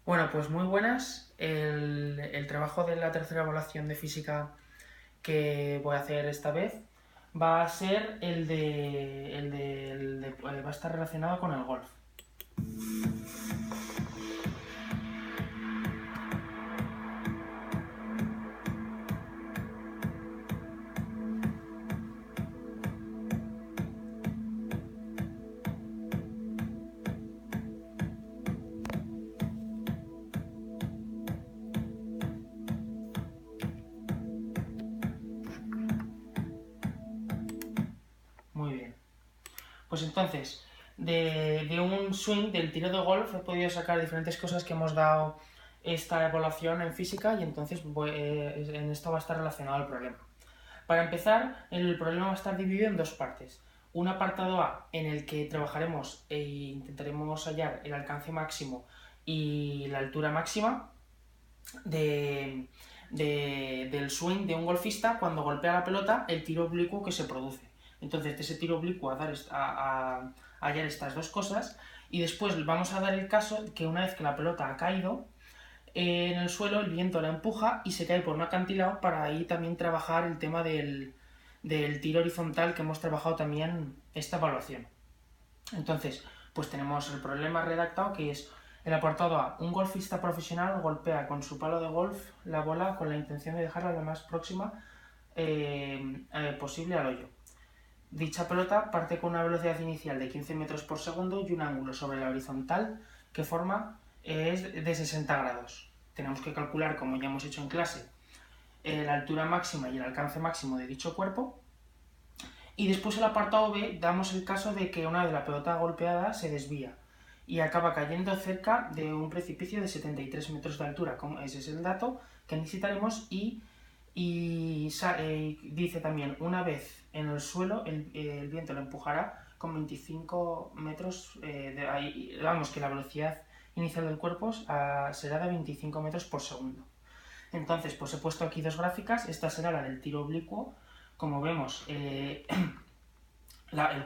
Bueno, pues muy buenas. El trabajo de la tercera evaluación de física que voy a hacer esta vez va a ser va a estar relacionado con el golf. Muy bien. Pues entonces, de un swing, del tiro de golf, he podido sacar diferentes cosas que hemos dado esta evaluación en física y entonces en esto va a estar relacionado el problema. Para empezar, el problema va a estar dividido en dos partes. Un apartado A en el que trabajaremos e intentaremos hallar el alcance máximo y la altura máxima del swing de un golfista cuando golpea la pelota, el tiro oblicuo que se produce. Entonces, de ese tiro oblicuo a hallar estas dos cosas y después vamos a dar el caso que una vez que la pelota ha caído, en el suelo, el viento la empuja y se cae por un acantilado para ahí también trabajar el tema del tiro horizontal que hemos trabajado también esta evaluación. Entonces, pues tenemos el problema redactado que es el apartado A. Un golfista profesional golpea con su palo de golf la bola con la intención de dejarla lo más próxima posible al hoyo. Dicha pelota parte con una velocidad inicial de 15 metros por segundo y un ángulo sobre la horizontal que forma es de 60 grados. Tenemos que calcular, como ya hemos hecho en clase, la altura máxima y el alcance máximo de dicho cuerpo. Y después el apartado B damos el caso de que una de la pelota golpeada se desvía y acaba cayendo cerca de un precipicio de 73 metros de altura. Ese es el dato que necesitaremos y dice también, una vez en el suelo, el viento lo empujará con 25 metros, vamos, que la velocidad inicial del cuerpo será de 25 metros por segundo. Entonces, pues he puesto aquí dos gráficas, esta será la del tiro oblicuo, como vemos, el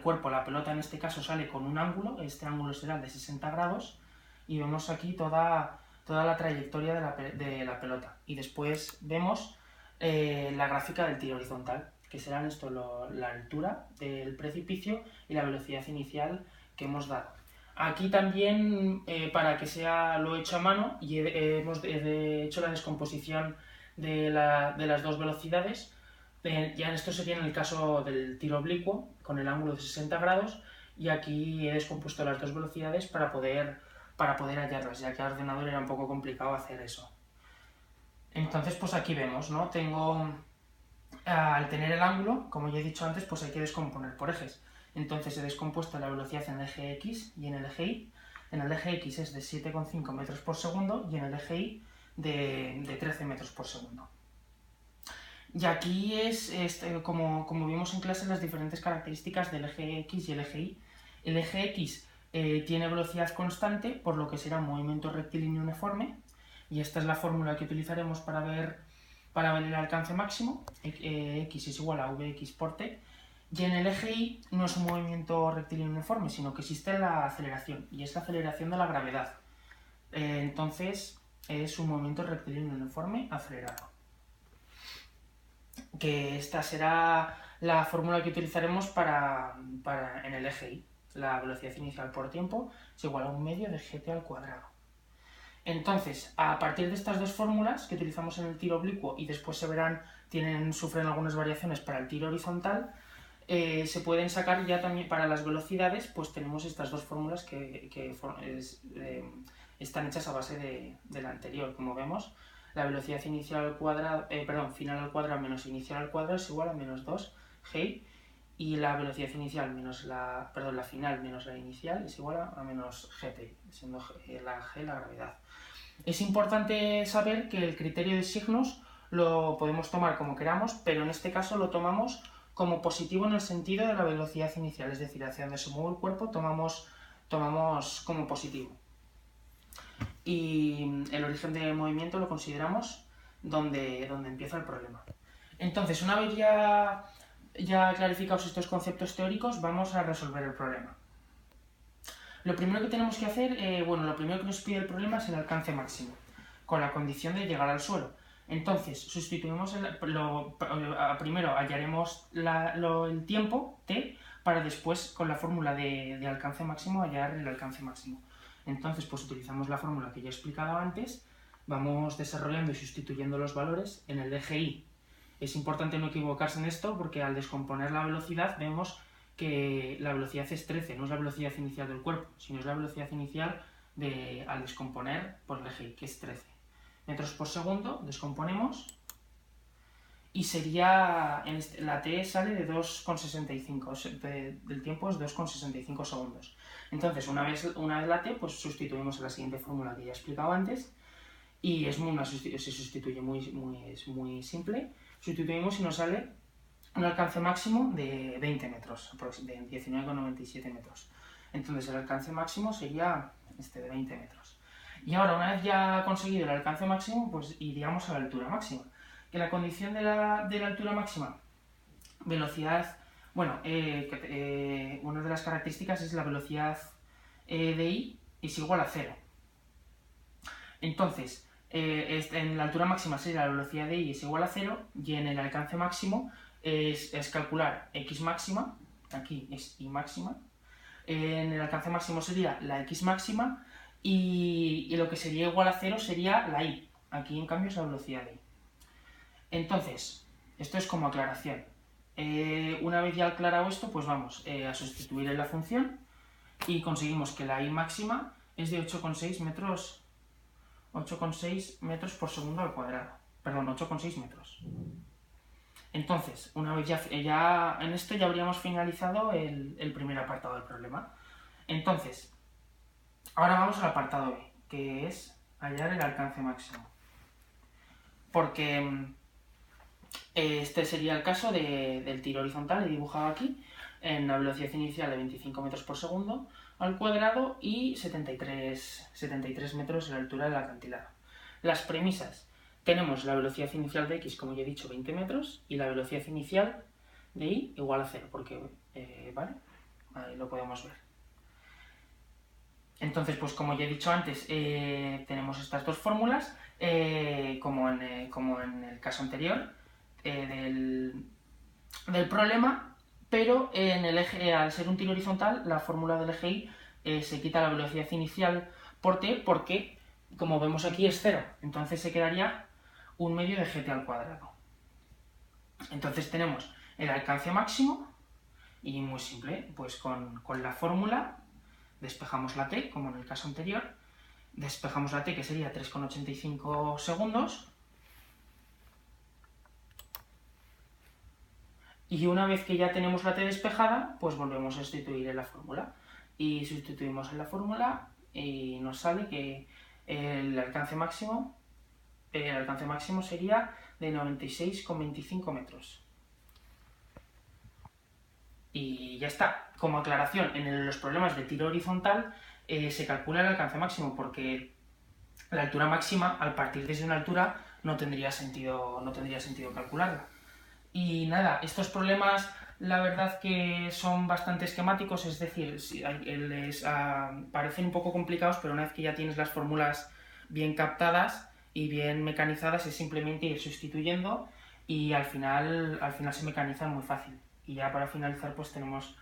cuerpo, la pelota en este caso, sale con un ángulo, este ángulo será de 60 grados, y vemos aquí toda la trayectoria de la pelota. Y después vemos la gráfica del tiro horizontal, que serán esto, la altura del precipicio y la velocidad inicial que hemos dado. Aquí también, para que sea lo hecho a mano, y hemos hecho la descomposición de las dos velocidades. Ya en esto sería en el caso del tiro oblicuo, con el ángulo de 60 grados, y aquí he descompuesto las dos velocidades para poder hallarlas, ya que al ordenador era un poco complicado hacer eso. Entonces, pues aquí vemos, ¿no? Al tener el ángulo, como ya he dicho antes, pues hay que descomponer por ejes. Entonces he descompuesto la velocidad en el eje X y en el eje Y. En el eje X es de 7,5 metros por segundo y en el eje Y de 13 metros por segundo. Y aquí como vimos en clase, las diferentes características del eje X y el eje Y. El eje X tiene velocidad constante, por lo que será un movimiento rectilíneo uniforme, y esta es la fórmula que utilizaremos para ver el alcance máximo. X es igual a Vx por t. Y en el eje Y no es un movimiento rectilíneo uniforme, sino que existe la aceleración, y es la aceleración de la gravedad. Entonces es un movimiento rectilíneo uniforme acelerado, que esta será la fórmula que utilizaremos en el eje Y. La velocidad inicial por tiempo es igual a un medio de gt al cuadrado. Entonces, a partir de estas dos fórmulas que utilizamos en el tiro oblicuo y después se verán, sufren algunas variaciones para el tiro horizontal, se pueden sacar ya también para las velocidades, pues tenemos estas dos fórmulas que están hechas a base de la anterior, como vemos. La velocidad inicial al cuadrado, final al cuadrado menos inicial al cuadrado es igual a menos 2 g, y la velocidad inicial menos la final menos la inicial es igual a menos gt, siendo la g la gravedad. Es importante saber que el criterio de signos lo podemos tomar como queramos, pero en este caso lo tomamos como positivo en el sentido de la velocidad inicial, es decir, hacia donde se mueve el cuerpo tomamos como positivo. Y el origen del movimiento lo consideramos donde empieza el problema. Entonces, una vez ya clarificados estos conceptos teóricos, vamos a resolver el problema. Lo primero que tenemos que hacer, lo primero que nos pide el problema es el alcance máximo, con la condición de llegar al suelo. Entonces, sustituimos primero hallaremos el tiempo, t, para después, con la fórmula de alcance máximo, hallar el alcance máximo. Entonces, pues utilizamos la fórmula que ya he explicado antes, vamos desarrollando y sustituyendo los valores en el DGI. Es importante no equivocarse en esto, porque al descomponer la velocidad vemos que la velocidad es 13, no es la velocidad inicial del cuerpo, sino es la velocidad inicial al descomponer por el DGI, que es 13 metros por segundo. Descomponemos y sería, la t sale de 2,65, del tiempo es 2,65 segundos. Entonces, una vez la t, pues sustituimos en la siguiente fórmula que ya he explicado antes, y se sustituye es muy simple. Sustituimos y nos sale un alcance máximo de 20 metros, de 19,97 metros. Entonces el alcance máximo sería de 20 metros. Y ahora, una vez ya conseguido el alcance máximo, pues iríamos a la altura máxima. Que la condición de la altura máxima, velocidad, una de las características es la velocidad de I es igual a 0. Entonces, en la altura máxima sería la velocidad de I es igual a 0, y en el alcance máximo es calcular x máxima, aquí es y máxima, en el alcance máximo sería la x máxima, y lo que sería igual a 0 sería la y, aquí en cambio es la velocidad de i. Entonces, esto es como aclaración. Una vez ya aclarado esto, pues vamos a sustituir en la función y conseguimos que la i máxima es de 8,6 metros por segundo al cuadrado. Perdón, 8,6 metros. Entonces, una vez ya en esto ya habríamos finalizado el primer apartado del problema. Entonces, ahora vamos al apartado B, que es hallar el alcance máximo. Porque este sería el caso del tiro horizontal, he dibujado aquí, en la velocidad inicial de 25 metros por segundo al cuadrado y 73 metros en la altura del acantilado. Las premisas. Tenemos la velocidad inicial de x, como ya he dicho, 20 metros, y la velocidad inicial de y igual a 0, porque, ¿vale? Ahí lo podemos ver. Entonces, pues como ya he dicho antes, tenemos estas dos fórmulas, como en el caso anterior del problema, pero al ser un tiro horizontal, la fórmula del eje y se quita la velocidad inicial por t, porque, como vemos aquí, es 0, entonces se quedaría un medio de gt al cuadrado. Entonces tenemos el alcance máximo y muy simple, pues con la fórmula despejamos la t, como en el caso anterior, despejamos la t, que sería 3,85 segundos, y una vez que ya tenemos la t despejada, pues volvemos a sustituir en la fórmula, y sustituimos en la fórmula y nos sale que el alcance máximo sería de 96,25 metros. Y ya está. Como aclaración, en los problemas de tiro horizontal se calcula el alcance máximo, porque la altura máxima, al partir desde una altura, no tendría sentido calcularla. Y nada, estos problemas, la verdad que son bastante esquemáticos, es decir, parecen un poco complicados, pero una vez que ya tienes las fórmulas bien captadas y bien mecanizadas, es simplemente ir sustituyendo y al final se mecanizan muy fácil. Y ya para finalizar, pues tenemos